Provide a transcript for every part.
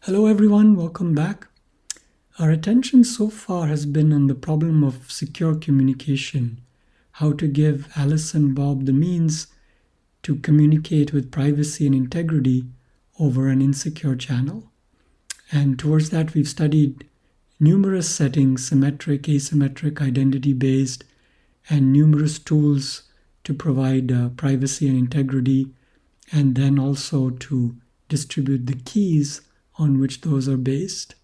Hello everyone, welcome back. Our attention so far has been on the problem of secure communication, how to give Alice and Bob the means to communicate with privacy and integrity over an insecure channel. And towards that, we've studied numerous settings, symmetric, asymmetric, identity-based, and numerous tools to provide privacy and integrity, and then also to distribute the keys on which those are based.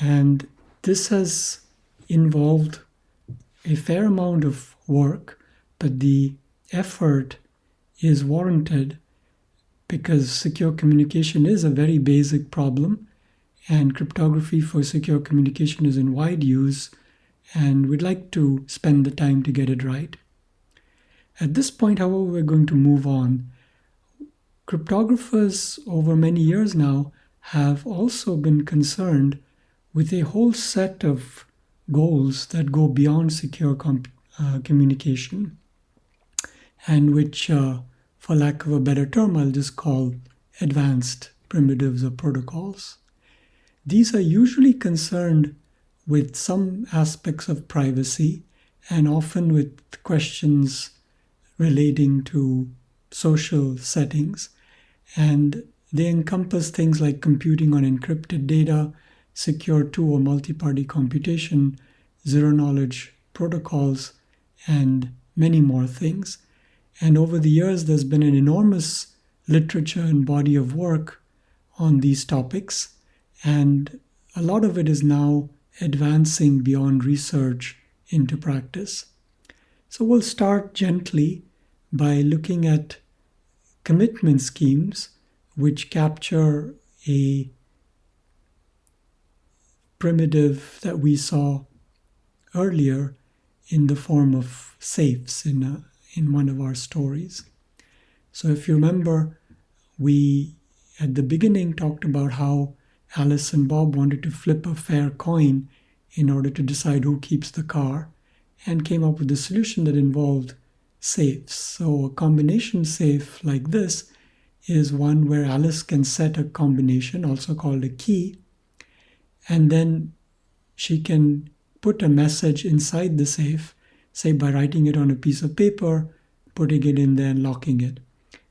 And this has involved a fair amount of work, but the effort is warranted because secure communication is a very basic problem, and cryptography for secure communication is in wide use, and we'd like to spend the time to get it right. At this point, however, we're going to move on. Cryptographers over many years now have also been concerned with a whole set of goals that go beyond secure communication, and which, for lack of a better term, I'll just call advanced primitives or protocols. These are usually concerned with some aspects of privacy and often with questions relating to social settings. And they encompass things like computing on encrypted data, secure two or multi-party computation, zero-knowledge protocols, and many more things. And over the years, there's been an enormous literature and body of work on these topics, and a lot of it is now advancing beyond research into practice. So we'll start gently by looking at commitment schemes which capture a primitive that we saw earlier in the form of safes in one of our stories. So if you remember, we at the beginning talked about how Alice and Bob wanted to flip a fair coin in order to decide who keeps the car, and came up with a solution that involved safes. So a combination safe like this is one where Alice can set a combination, also called a key, and then she can put a message inside the safe, say by writing it on a piece of paper, putting it in there and locking it.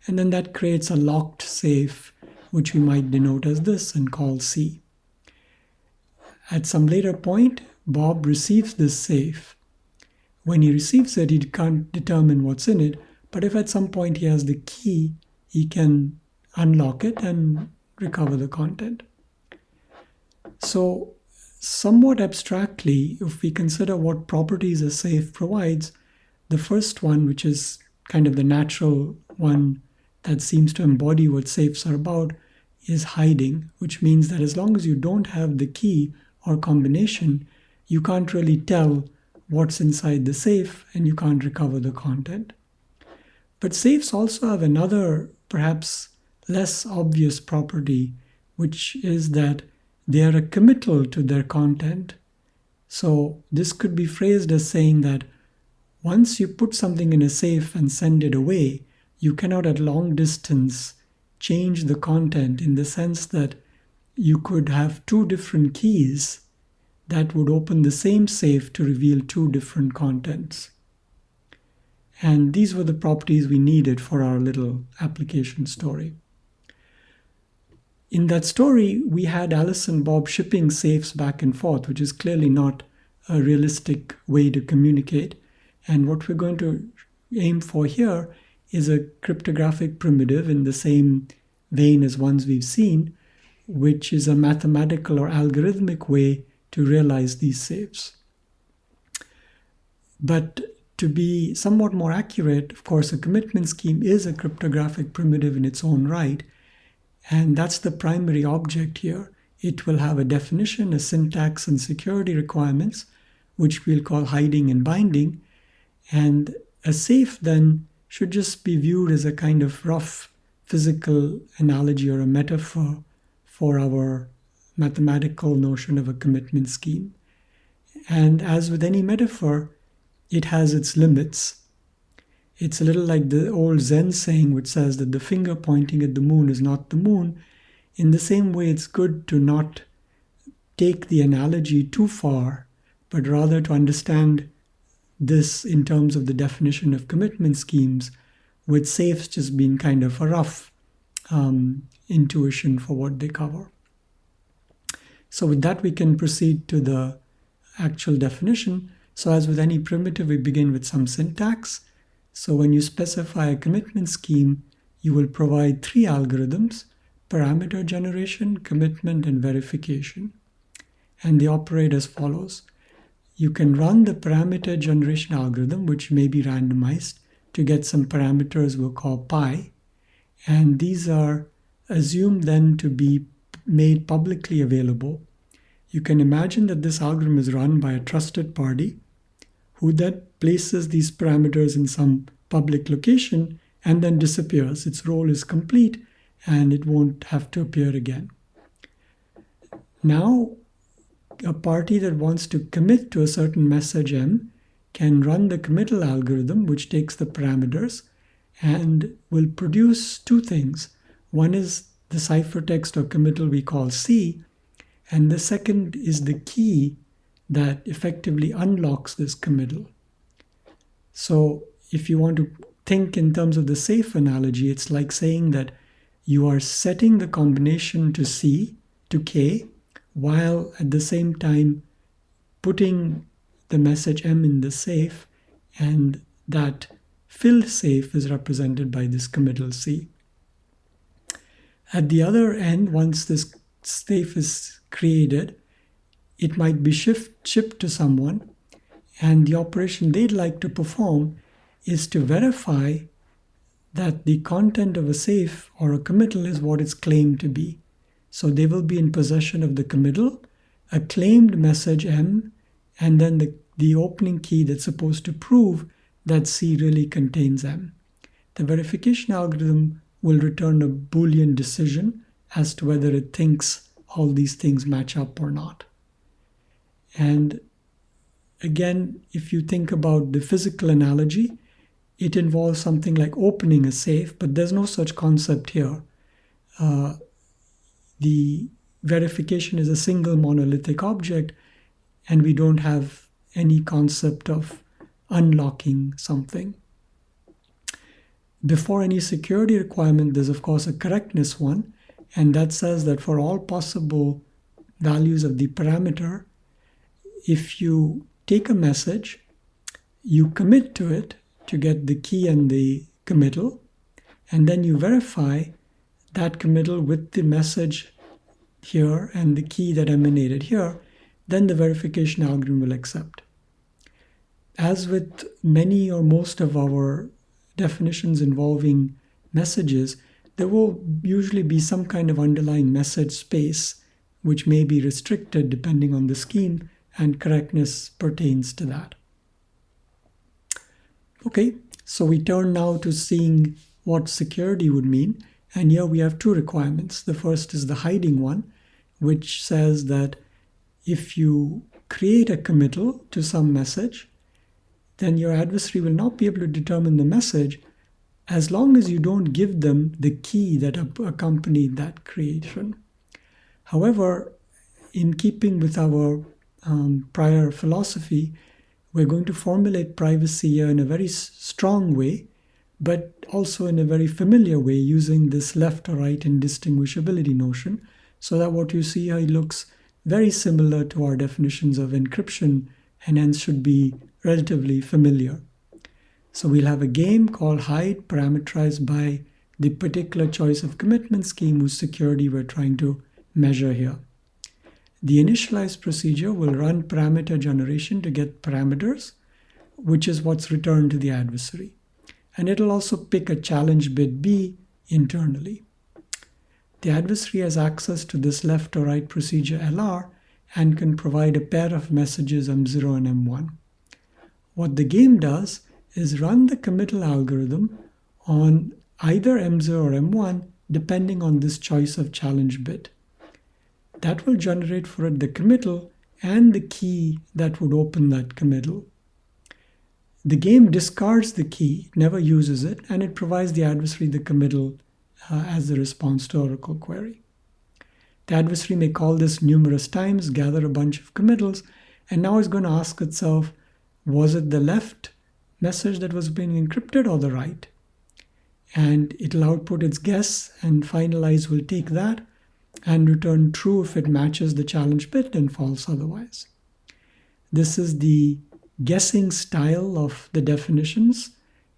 And then that creates a locked safe, which we might denote as this and call C. At some later point, Bob receives this safe. When he receives it, he can't determine what's in it, but if at some point he has the key, he can unlock it and recover the content. So, somewhat abstractly, if we consider what properties a safe provides, the first one, which is kind of the natural one that seems to embody what safes are about, is hiding, which means that as long as you don't have the key or combination, you can't really tell what's inside the safe, and you can't recover the content. But safes also have another, perhaps less obvious property, which is that they are a committal to their content. So this could be phrased as saying that once you put something in a safe and send it away, you cannot at long distance change the content, in the sense that you could have two different keys that would open the same safe to reveal two different contents. And these were the properties we needed for our little application story. In that story, we had Alice and Bob shipping safes back and forth, which is clearly not a realistic way to communicate. And what we're going to aim for here is a cryptographic primitive in the same vein as ones we've seen, which is a mathematical or algorithmic way to realize these safes. But to be somewhat more accurate, of course, a commitment scheme is a cryptographic primitive in its own right, and that's the primary object here. It will have a definition, a syntax, and security requirements, which we'll call hiding and binding, and a safe then should just be viewed as a kind of rough physical analogy or a metaphor for our mathematical notion of a commitment scheme. And as with any metaphor, it has its limits. It's a little like the old Zen saying which says that the finger pointing at the moon is not the moon. In the same way, it's good to not take the analogy too far, but rather to understand this in terms of the definition of commitment schemes, with safes just being kind of a rough intuition for what they cover. So with that, we can proceed to the actual definition. So as with any primitive, we begin with some syntax. So when you specify a commitment scheme, you will provide three algorithms: parameter generation, commitment, and verification. And they operate as follows. You can run the parameter generation algorithm, which may be randomized, to get some parameters we'll call pi. And these are assumed then to be made publicly available. You can imagine that this algorithm is run by a trusted party who then places these parameters in some public location and then disappears. Its role is complete and it won't have to appear again. Now, a party that wants to commit to a certain message M can run the committal algorithm, which takes the parameters and will produce two things. One is the ciphertext or committal we call C, and the second is the key that effectively unlocks this committal. So if you want to think in terms of the safe analogy, it's like saying that you are setting the combination to C, to K, while at the same time putting the message M in the safe, and that filled safe is represented by this committal C. At the other end, once this safe is created, it might be shipped to someone, and the operation they'd like to perform is to verify that the content of a safe or a committal is what it's claimed to be. So they will be in possession of the committal, a claimed message M, and then the opening key that's supposed to prove that C really contains M. The verification algorithm will return a Boolean decision as to whether it thinks all these things match up or not. And again, if you think about the physical analogy, it involves something like opening a safe, but there's no such concept here. The verification is a single monolithic object, and we don't have any concept of unlocking something. Before any security requirement, there's of course a correctness one, and that says that for all possible values of the parameter, if you take a message, you commit to it to get the key and the committal, and then you verify that committal with the message here and the key that emanated here, then the verification algorithm will accept. As with many or most of our definitions involving messages, there will usually be some kind of underlying message space which may be restricted depending on the scheme, and correctness pertains to that. Okay, so we turn now to seeing what security would mean, and here we have two requirements. The first is the hiding one, which says that if you create a committal to some message, then your adversary will not be able to determine the message as long as you don't give them the key that accompanied that creation. However, in keeping with our prior philosophy, we're going to formulate privacy here in a very strong way, but also in a very familiar way, using this left or right indistinguishability notion, so that what you see here looks very similar to our definitions of encryption and hence should be relatively familiar. So we'll have a game called hide, parameterized by the particular choice of commitment scheme whose security we're trying to measure here. The initialize procedure will run parameter generation to get parameters, which is what's returned to the adversary. And it'll also pick a challenge bit B internally. The adversary has access to this left or right procedure LR and can provide a pair of messages M0 and M1. What the game does is run the committal algorithm on either M0 or M1 depending on this choice of challenge bit. That will generate for it the committal and the key that would open that committal. The game discards the key, never uses it, and it provides the adversary the committal as the response to Oracle query. The adversary may call this numerous times, gather a bunch of committals, and now it's going to ask itself, was it the left message that was being encrypted or the right? And it'll output its guess, and finalize will take that and return true if it matches the challenge bit and false otherwise. This is the guessing style of the definitions.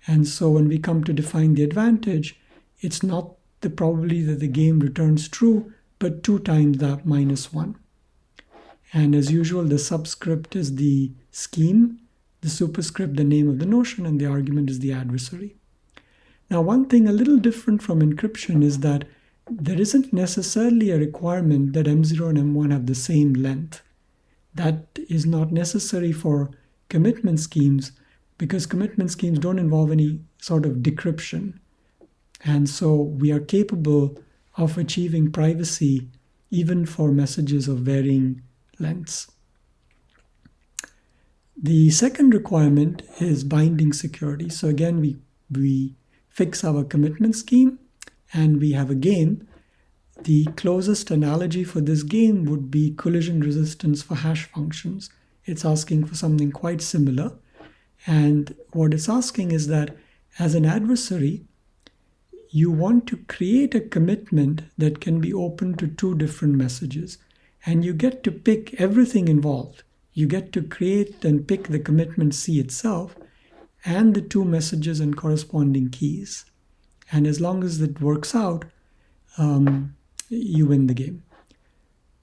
And so when we come to define the advantage, it's not the probability that the game returns true, but 2 times that minus 1. And as usual, the subscript is the scheme, the superscript the name of the notion, and the argument is the adversary. Now, one thing a little different from encryption is that there isn't necessarily a requirement that M0 and M1 have the same length. That is not necessary for commitment schemes, because commitment schemes don't involve any sort of decryption. And so we are capable of achieving privacy even for messages of varying lengths. The second requirement is binding security. So again, we fix our commitment scheme and we have a game. The closest analogy for this game would be collision resistance for hash functions. It's asking for something quite similar. And what it's asking is that as an adversary, you want to create a commitment that can be open to 2 different messages. And you get to pick everything involved. You get to create and pick the commitment C itself and the 2 messages and corresponding keys. And as long as it works out, you win the game.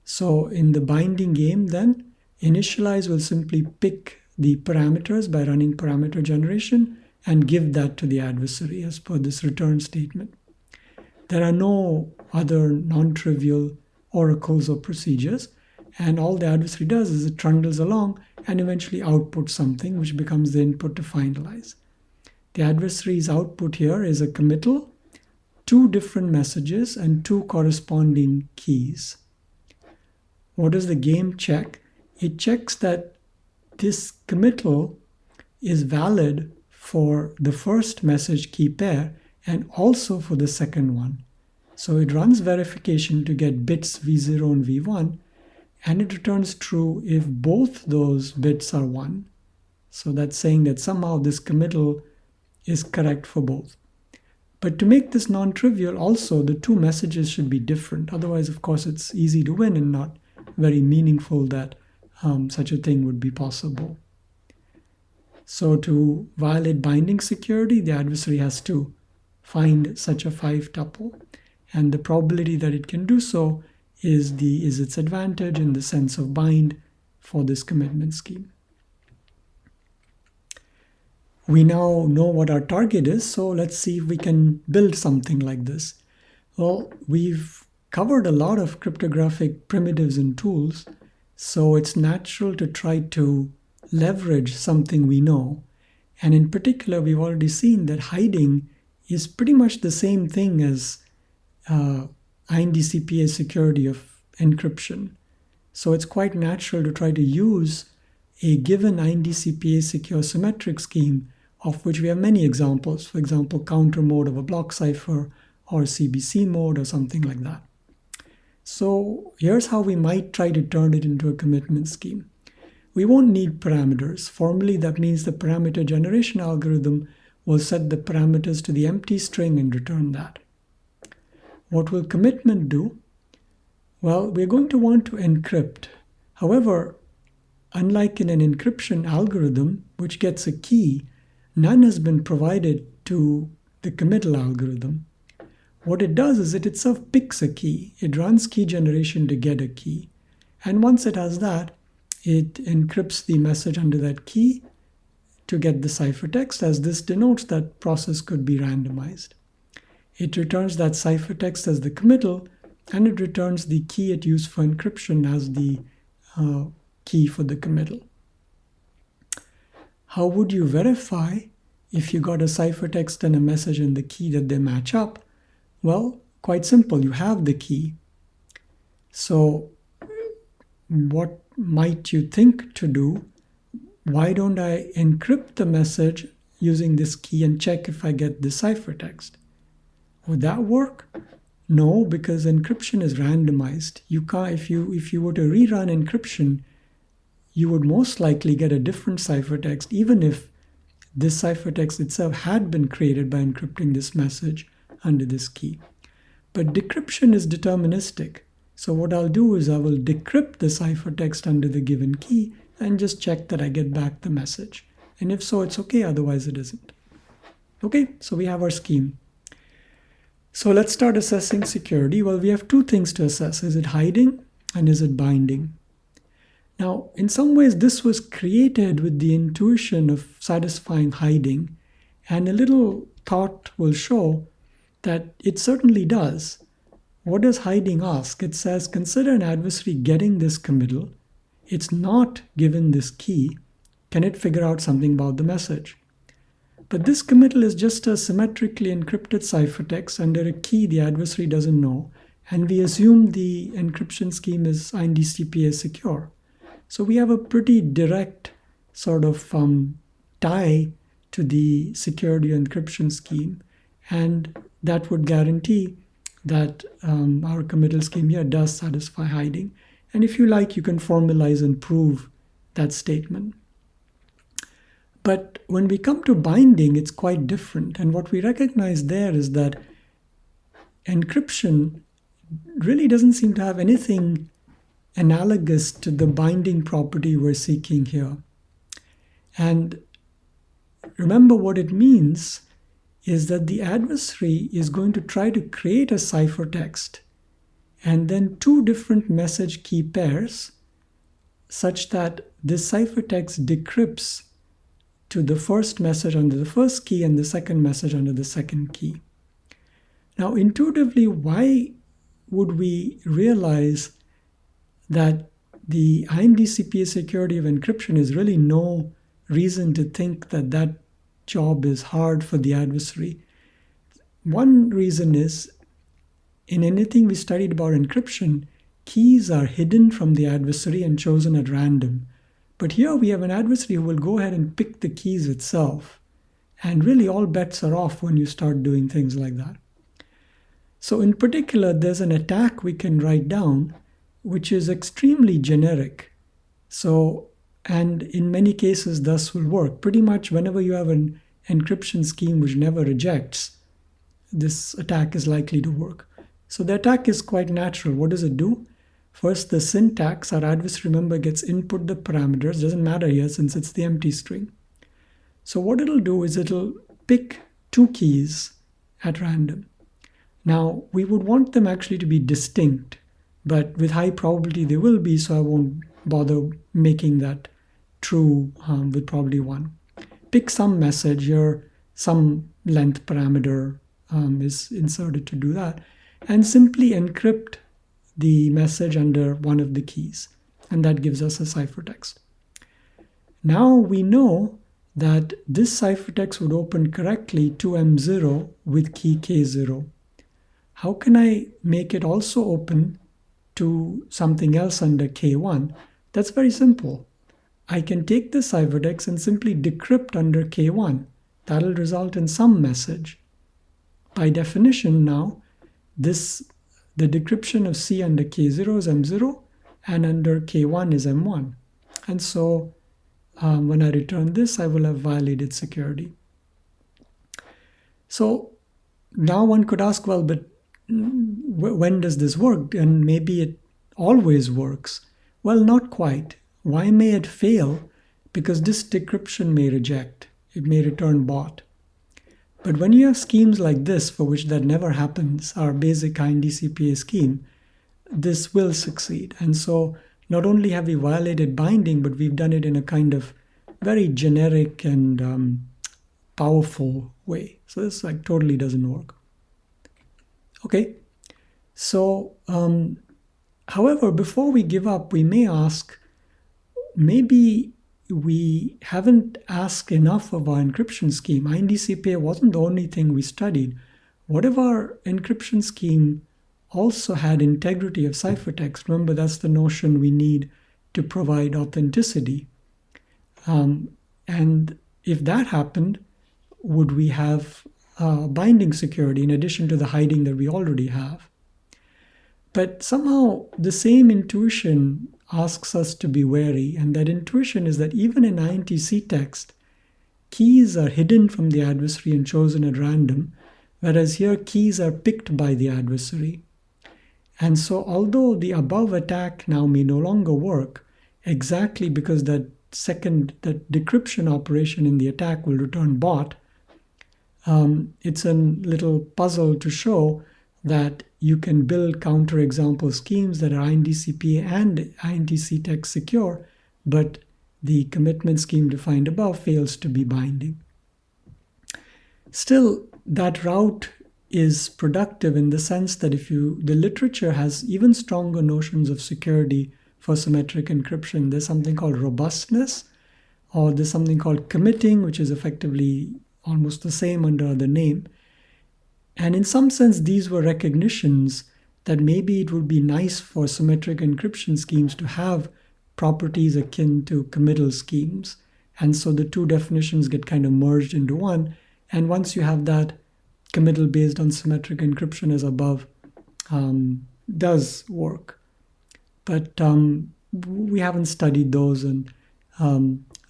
So in the binding game then, initialize will simply pick the parameters by running parameter generation and give that to the adversary as per this return statement. There are no other non-trivial oracles or procedures, and all the adversary does is it trundles along and eventually outputs something which becomes the input to finalize. The adversary's output here is a committal, 2 different messages, and 2 corresponding keys. What does the game check? It checks that this committal is valid for the first message key pair and also for the second one. So it runs verification to get bits V0 and V1, and it returns true if both those bits are 1. So that's saying that somehow this committal is correct for both. But to make this non-trivial, also the 2 messages should be different. Otherwise, of course, it's easy to win and not very meaningful that such a thing would be possible. So to violate binding security, the adversary has to find such a 5 tuple. And the probability that it can do so is its advantage in the sense of bind for this commitment scheme. We now know what our target is, so let's see if we can build something like this. Well, we've covered a lot of cryptographic primitives and tools, so it's natural to try to leverage something we know. And in particular, we've already seen that hiding is pretty much the same thing as IND-CPA security of encryption. So it's quite natural to try to use a given IND-CPA secure symmetric scheme, of which we have many examples. For example, counter mode of a block cipher or CBC mode or something like that. So here's how we might try to turn it into a commitment scheme. We won't need parameters. Formally, that means the parameter generation algorithm will set the parameters to the empty string and return that. What will commitment do? Well, we're going to want to encrypt. However, unlike in an encryption algorithm, which gets a key, none has been provided to the committal algorithm. What it does is it itself picks a key. It runs key generation to get a key. And once it has that, it encrypts the message under that key to get the ciphertext, as this denotes that process could be randomized. It returns that ciphertext as the committal, and it returns the key it used for encryption as the key for the committal. How would you verify if you got a ciphertext and a message and the key that they match up? Well, quite simple. You have the key. So what might you think to do? Why don't I encrypt the message using this key and check if I get the ciphertext? Would that work? No, because encryption is randomized. You can't, if you were to rerun encryption, you would most likely get a different ciphertext, even if this ciphertext itself had been created by encrypting this message under this key. But decryption is deterministic. So what I'll do is I will decrypt the ciphertext under the given key and just check that I get back the message. And if so, it's okay, otherwise it isn't. Okay, so we have our scheme. So let's start assessing security. Well, we have two things to assess. Is it hiding and is it binding? Now, in some ways, this was created with the intuition of satisfying hiding, and a little thought will show that it certainly does. What does hiding ask? It says, consider an adversary getting this committal. It's not given this key. Can it figure out something about the message? But this committal is just a symmetrically encrypted ciphertext under a key the adversary doesn't know, and we assume the encryption scheme is INDCPA secure. So we have a pretty direct sort of tie to the security encryption scheme, and that would guarantee that our committal scheme here does satisfy hiding. And if you like, you can formalize and prove that statement. But when we come to binding, it's quite different. And what we recognize there is that encryption really doesn't seem to have anything analogous to the binding property we're seeking here. And remember, what it means is that the adversary is going to try to create a ciphertext and then two different message key pairs such that this ciphertext decrypts to the first message under the first key and the second message under the second key. Now, intuitively, why would we realize that the INDCPA security of encryption is really no reason to think that that job is hard for the adversary? One reason is, in anything we studied about encryption, keys are hidden from the adversary and chosen at random. But here we have an adversary who will go ahead and pick the keys itself. And really all bets are off when you start doing things like that. So in particular, there's an attack we can write down which is extremely generic. So, and in many cases thus will work. Pretty much whenever you have an encryption scheme which never rejects, this attack is likely to work. So the attack is quite natural. What does it do? First, the syntax, our adversary, remember, gets input the parameters. Doesn't matter here since it's the empty string. So what it'll do is it'll pick two keys at random. Now, we would want them actually to be distinct, but with high probability they will be, so I won't bother making that true with probability 1. Pick some message here, some length parameter is inserted to do that, and simply encrypt the message under one of the keys, and that gives us a ciphertext. Now we know that this ciphertext would open correctly to M0 with key K0. How can I make it also open to something else under K1? That's very simple. I can take the ciphertext and simply decrypt under K1. That'll result in some message. By definition now, the decryption of C under K0 is M0 and under K1 is M1. And so when I return this, I will have violated security. So now one could ask, well, but when does this work? And maybe it always works. Well, not quite. Why may it fail? Because this decryption may reject. It may return bot. But when you have schemes like this, for which that never happens, our basic INDCPA scheme, this will succeed. And so not only have we violated binding, but we've done it in a kind of very generic and powerful way. So this totally doesn't work. Okay, so however, before we give up, we may ask, maybe we haven't asked enough of our encryption scheme. INDCPA wasn't the only thing we studied. What if our encryption scheme also had integrity of ciphertext? Remember, that's the notion we need to provide authenticity. And if that happened, would we have binding security in addition to the hiding that we already have? But somehow the same intuition asks us to be wary, and that intuition is that even in INTC text, keys are hidden from the adversary and chosen at random, whereas here keys are picked by the adversary. And so although the above attack now may no longer work, exactly because that decryption operation in the attack will return bot, it's a little puzzle to show that you can build counterexample schemes that are INDCP and INTC text secure, but the commitment scheme defined above fails to be binding. Still, that route is productive in the sense that the literature has even stronger notions of security for symmetric encryption. There's something called robustness, or there's something called committing, which is effectively almost the same under the name. And in some sense, these were recognitions that maybe it would be nice for symmetric encryption schemes to have properties akin to committal schemes. And so the two definitions get kind of merged into one. And once you have that, committal based on symmetric encryption as above does work. But we haven't studied those, and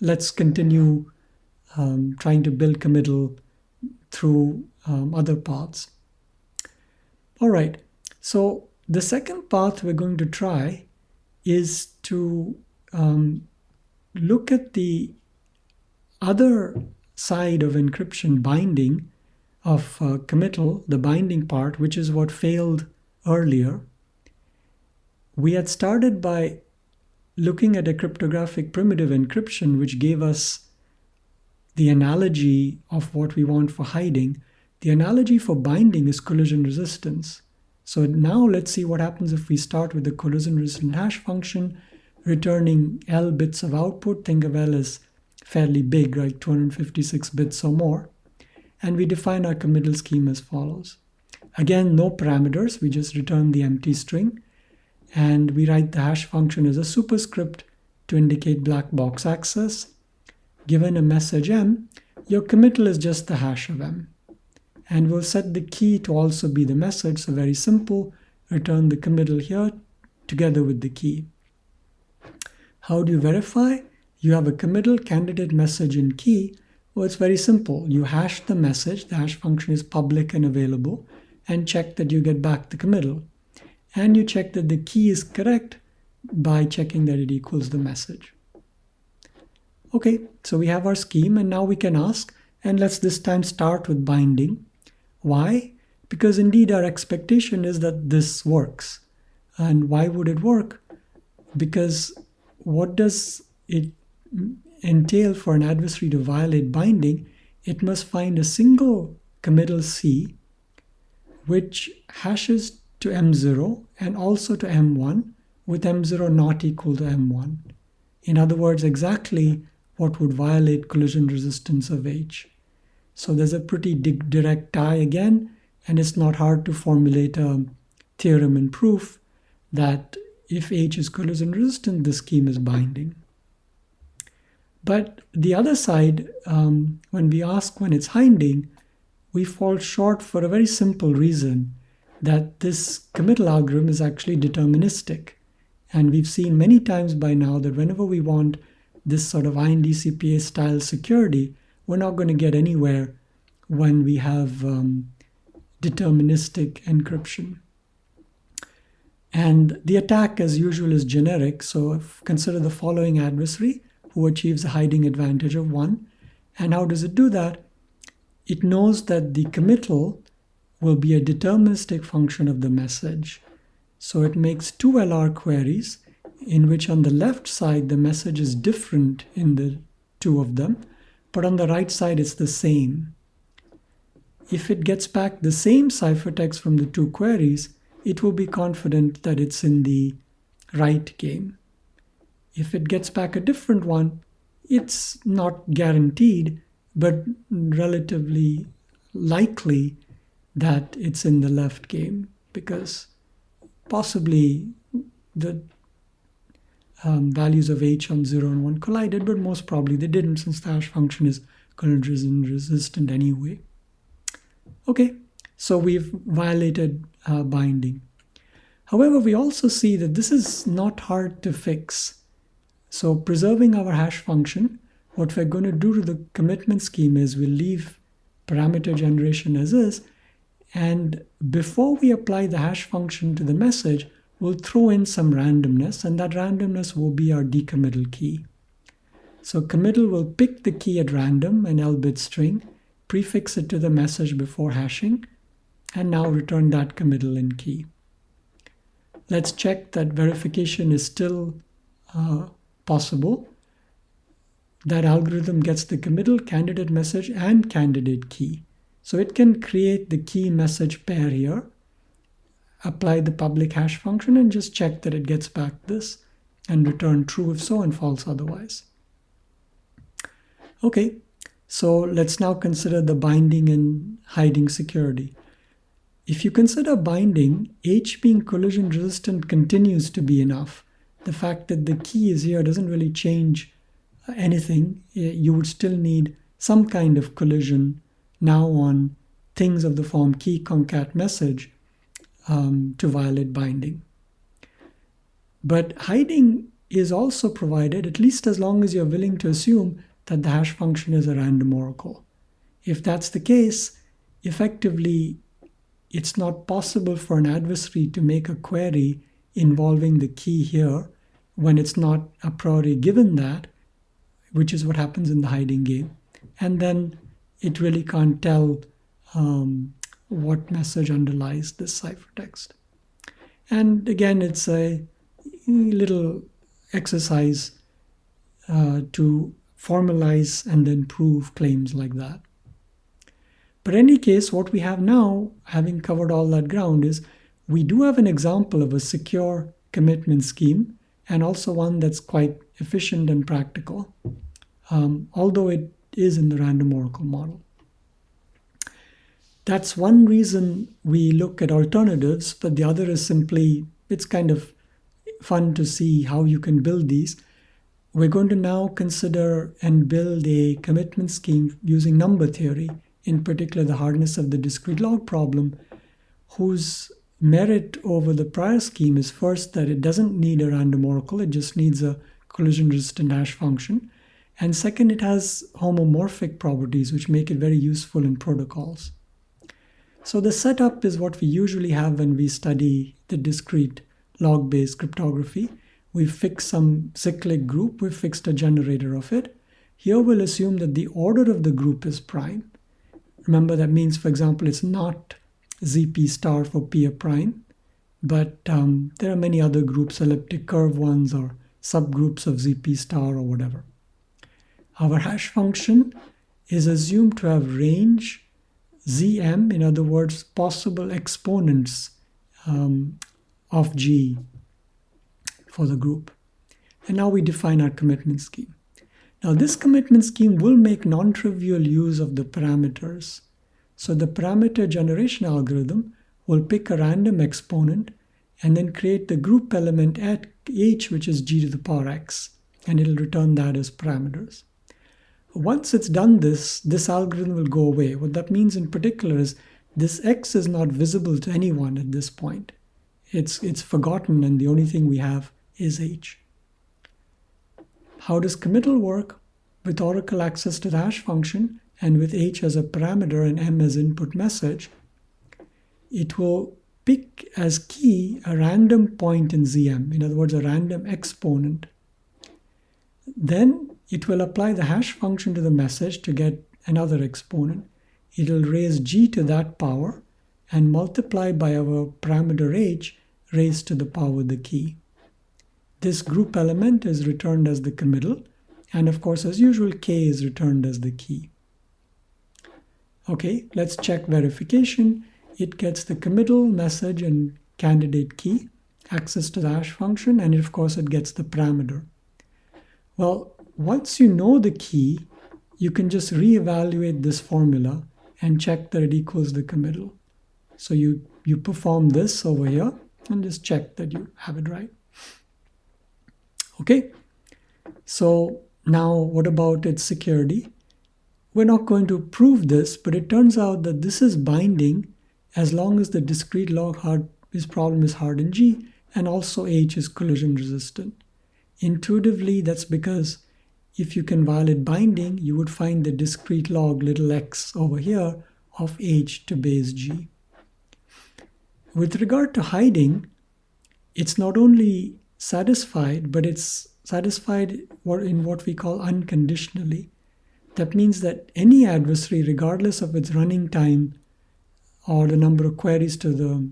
let's continue trying to build committal through other paths. All right, so the second path we're going to try is to look at the other side of encryption, binding of committal, the binding part, which is what failed earlier. We had started by looking at a cryptographic primitive encryption, which gave us the analogy of what we want for hiding. The analogy for binding is collision resistance. So now let's see what happens if we start with the collision resistant hash function, returning L bits of output. Think of L as fairly big, right? 256 bits or more. And we define our committal scheme as follows. Again, no parameters. We just return the empty string. And we write the hash function as a superscript to indicate black box access. Given a message M, your committal is just the hash of M. And we'll set the key to also be the message. So very simple, return the committal here together with the key. How do you verify? You have a committal, candidate, message, and key. Well, it's very simple. You hash the message, the hash function is public and available, and check that you get back the committal. And you check that the key is correct by checking that it equals the message. Okay, so we have our scheme, and now we can ask, and let's this time start with binding. Why? Because indeed our expectation is that this works. And why would it work? Because what does it entail for an adversary to violate binding? It must find a single committal C which hashes to M0 and also to M1, with M0 not equal to M1. In other words, exactly what would violate collision resistance of H. So there's a pretty direct tie again, and it's not hard to formulate a theorem and proof that if H is collision resistant, the scheme is binding. But the other side, when we ask when it's hiding, we fall short for a very simple reason, that this committal algorithm is actually deterministic. And we've seen many times by now that whenever we want this sort of INDCPA style security, we're not going to get anywhere when we have deterministic encryption. And the attack, as usual, is generic. So consider the following adversary who achieves a hiding advantage of 1. And how does it do that? It knows that the committal will be a deterministic function of the message. So it makes two LR queries in which on the left side the message is different in the two of them, but on the right side it's the same. If it gets back the same ciphertext from the two queries, it will be confident that it's in the right game. If it gets back a different one, it's not guaranteed, but relatively likely that it's in the left game, because possibly the values of H on 0 and 1 collided, but most probably they didn't, since the hash function is collision resistant anyway. Okay, so we've violated binding. However, we also see that this is not hard to fix. So preserving our hash function, what we're going to do to the commitment scheme is we'll leave parameter generation as is, and before we apply the hash function to the message, we'll throw in some randomness, and that randomness will be our decommittal key. So committal will pick the key at random, an L-bit string, prefix it to the message before hashing, and now return that committal in key. Let's check that verification is still possible. That algorithm gets the committal, candidate message, and candidate key. So it can create the key message pair here, apply the public hash function, and just check that it gets back this, and return true if so and false otherwise. Okay, so let's now consider the binding and hiding security. If you consider binding, H being collision resistant continues to be enough. The fact that the key is here doesn't really change anything. You would still need some kind of collision now on things of the form key concat message to violate binding. But hiding is also provided, at least as long as you're willing to assume that the hash function is a random oracle. If that's the case, effectively, it's not possible for an adversary to make a query involving the key here when it's not a priori given that, which is what happens in the hiding game. And then it really can't tell what message underlies this ciphertext. And again, it's a little exercise to formalize and then prove claims like that. But in any case, what we have now, having covered all that ground, is we do have an example of a secure commitment scheme, and also one that's quite efficient and practical, although it is in the random oracle model. That's one reason we look at alternatives, but the other is simply, it's kind of fun to see how you can build these. We're going to now consider and build a commitment scheme using number theory, in particular the hardness of the discrete log problem, whose merit over the prior scheme is first that it doesn't need a random oracle, it just needs a collision-resistant hash function. And second, it has homomorphic properties which make it very useful in protocols. So the setup is what we usually have when we study the discrete log-based cryptography. We've fixed some cyclic group, we've fixed a generator of it. Here we'll assume that the order of the group is prime. Remember, that means, for example, it's not ZP star for P a prime, but there are many other groups, elliptic curve ones or subgroups of ZP star or whatever. Our hash function is assumed to have range Zm, in other words, possible exponents of G for the group. And now we define our commitment scheme. Now this commitment scheme will make non-trivial use of the parameters. So the parameter generation algorithm will pick a random exponent and then create the group element at H, which is G to the power X, and it'll return that as parameters. Once it's done this algorithm will go away. What that means in particular is this X is not visible to anyone at this point. It's forgotten, and the only thing we have is H. How does committal work? With oracle access to the hash function and with H as a parameter and M as input message, it will pick as key a random point in Zm, in other words, a random exponent. Then it will apply the hash function to the message to get another exponent. It will raise G to that power and multiply by our parameter H raised to the power of the key. This group element is returned as the committal, and of course, as usual, K is returned as the key. Okay, let's check verification. It gets the committal message and candidate key, access to the hash function, and of course, it gets the parameter. Well, once you know the key, you can just reevaluate this formula and check that it equals the committal. So you perform this over here and just check that you have it right. Okay, so now what about its security? We're not going to prove this, but it turns out that this is binding as long as the discrete log This problem is hard in G, and also H is collision resistant. Intuitively, that's because if you can violate binding, you would find the discrete log little x over here of H to base G. With regard to hiding, it's not only satisfied, but it's satisfied in what we call unconditionally. That means that any adversary, regardless of its running time or the number of queries to the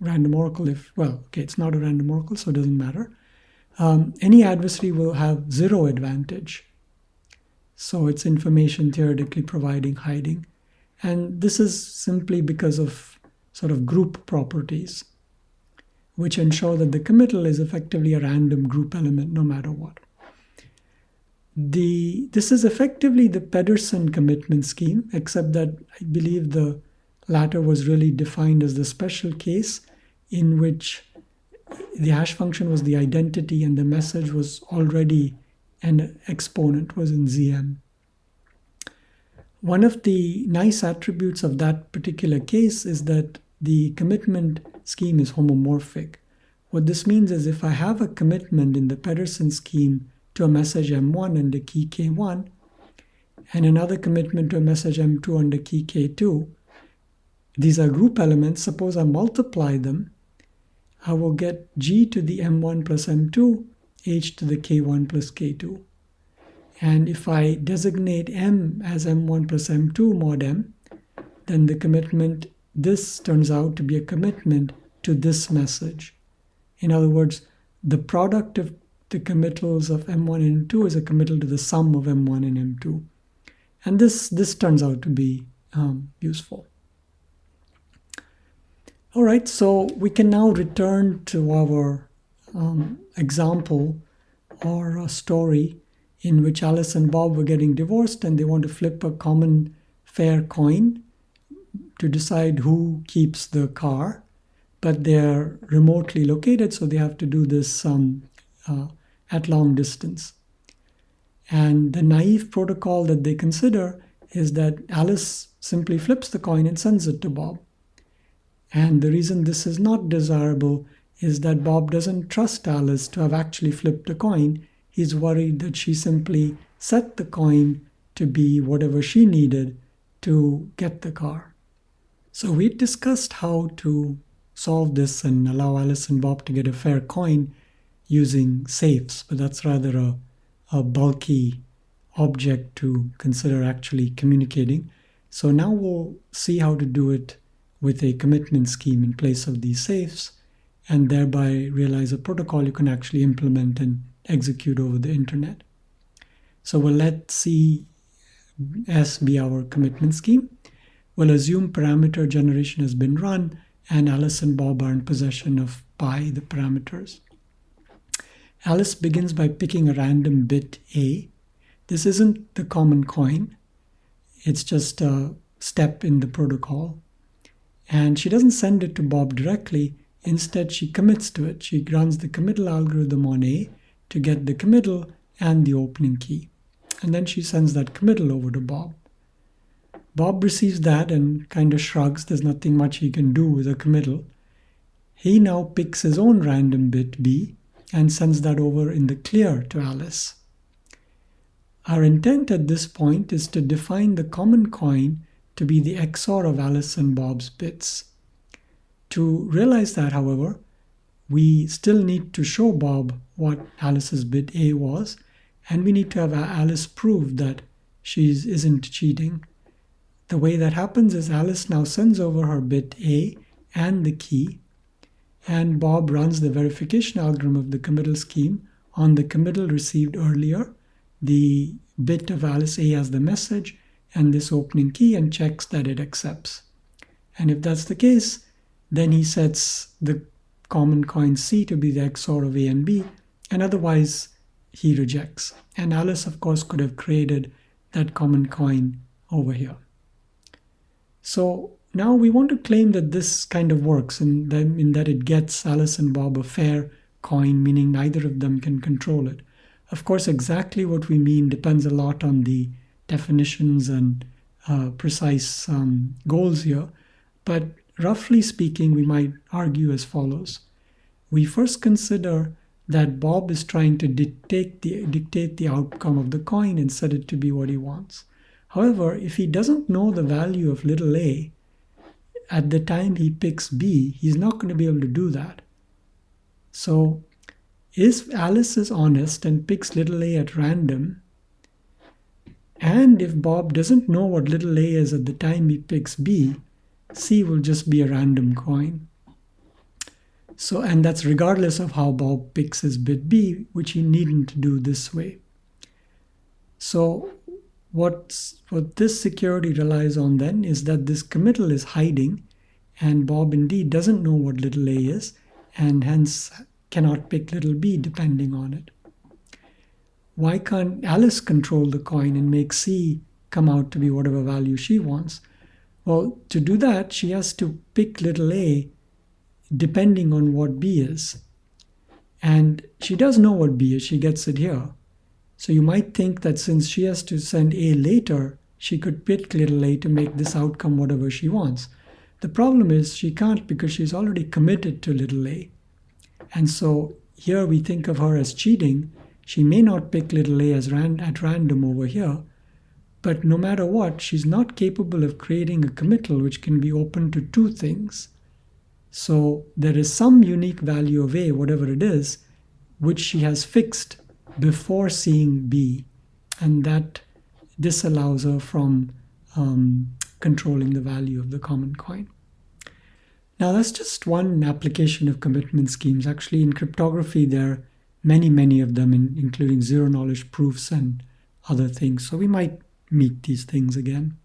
random oracle, it's not a random oracle, so it doesn't matter. Any adversary will have zero advantage. So it's information theoretically providing hiding. And this is simply because of sort of group properties, which ensure that the committal is effectively a random group element no matter what. This is effectively the Pedersen commitment scheme, except that I believe the latter was really defined as the special case in which the hash function was the identity and the message was already an exponent, was in ZM. One of the nice attributes of that particular case is that the commitment scheme is homomorphic. What this means is if I have a commitment in the Pedersen scheme to a message M1 under key K1 and another commitment to a message M2 under key K2, these are group elements. Suppose I multiply them, I will get G to the M1 plus M2, H to the K1 plus K2. And if I designate M as M1 plus M2 mod M, then the commitment, this turns out to be a commitment to this message. In other words, the product of the committals of M1 and M2 is a committal to the sum of M1 and M2. And this turns out to be useful. All right, so we can now return to our example or a story in which Alice and Bob were getting divorced and they want to flip a common fair coin to decide who keeps the car, but they're remotely located, so they have to do this at long distance. And the naive protocol that they consider is that Alice simply flips the coin and sends it to Bob. And the reason this is not desirable is that Bob doesn't trust Alice to have actually flipped a coin. He's worried that she simply set the coin to be whatever she needed to get the car. So we discussed how to solve this and allow Alice and Bob to get a fair coin using safes, but that's rather a bulky object to consider actually communicating. So now we'll see how to do it with a commitment scheme in place of these safes, and thereby realize a protocol you can actually implement and execute over the internet. So we'll let CS be our commitment scheme. We'll assume parameter generation has been run, and Alice and Bob are in possession of pi, the parameters. Alice begins by picking a random bit A. This isn't the common coin. It's just a step in the protocol. And she doesn't send it to Bob directly. Instead, she commits to it. She runs the committal algorithm on A to get the committal and the opening key. And then she sends that committal over to Bob. Bob receives that and kind of shrugs. There's nothing much he can do with a committal. He now picks his own random bit B and sends that over in the clear to Alice. Our intent at this point is to define the common coin to be the XOR of Alice and Bob's bits. To realize that, however, we still need to show Bob what Alice's bit A was, and we need to have Alice prove that she isn't cheating. The way that happens is Alice now sends over her bit A and the key, and Bob runs the verification algorithm of the committal scheme on the committal received earlier, the bit of Alice A as the message, and this opening key, and checks that it accepts. And if that's the case, then he sets the common coin C to be the XOR of A and B, and otherwise he rejects. And Alice, of course, could have created that common coin over here. So now we want to claim that this kind of works in that it gets Alice and Bob a fair coin, meaning neither of them can control it. Of course, exactly what we mean depends a lot on the definitions and precise goals here, but roughly speaking, we might argue as follows. We first consider that Bob is trying to dictate the outcome of the coin and set it to be what he wants. However, if he doesn't know the value of little a, at the time he picks B, he's not going to be able to do that. So if Alice is honest and picks little a at random, and if Bob doesn't know what little a is at the time he picks B, C will just be a random coin. So, and that's regardless of how Bob picks his bit B, which he needn't do this way. So what this security relies on then is that this committal is hiding, and Bob indeed doesn't know what little a is, and hence cannot pick little b depending on it. Why can't Alice control the coin and make C come out to be whatever value she wants? Well, to do that, she has to pick little a depending on what B is. And she does know what B is, she gets it here. So you might think that since she has to send A later, she could pick little a to make this outcome whatever she wants. The problem is she can't because she's already committed to little a. And so here we think of her as cheating. She may not pick little a at random over here, but no matter what, she's not capable of creating a committal which can be open to two things. So there is some unique value of a, whatever it is, which she has fixed before seeing B, and that disallows her from controlling the value of the common coin. Now that's just one application of commitment schemes. Actually, in cryptography, there are many of them, including zero-knowledge proofs and other things. So we might meet these things again.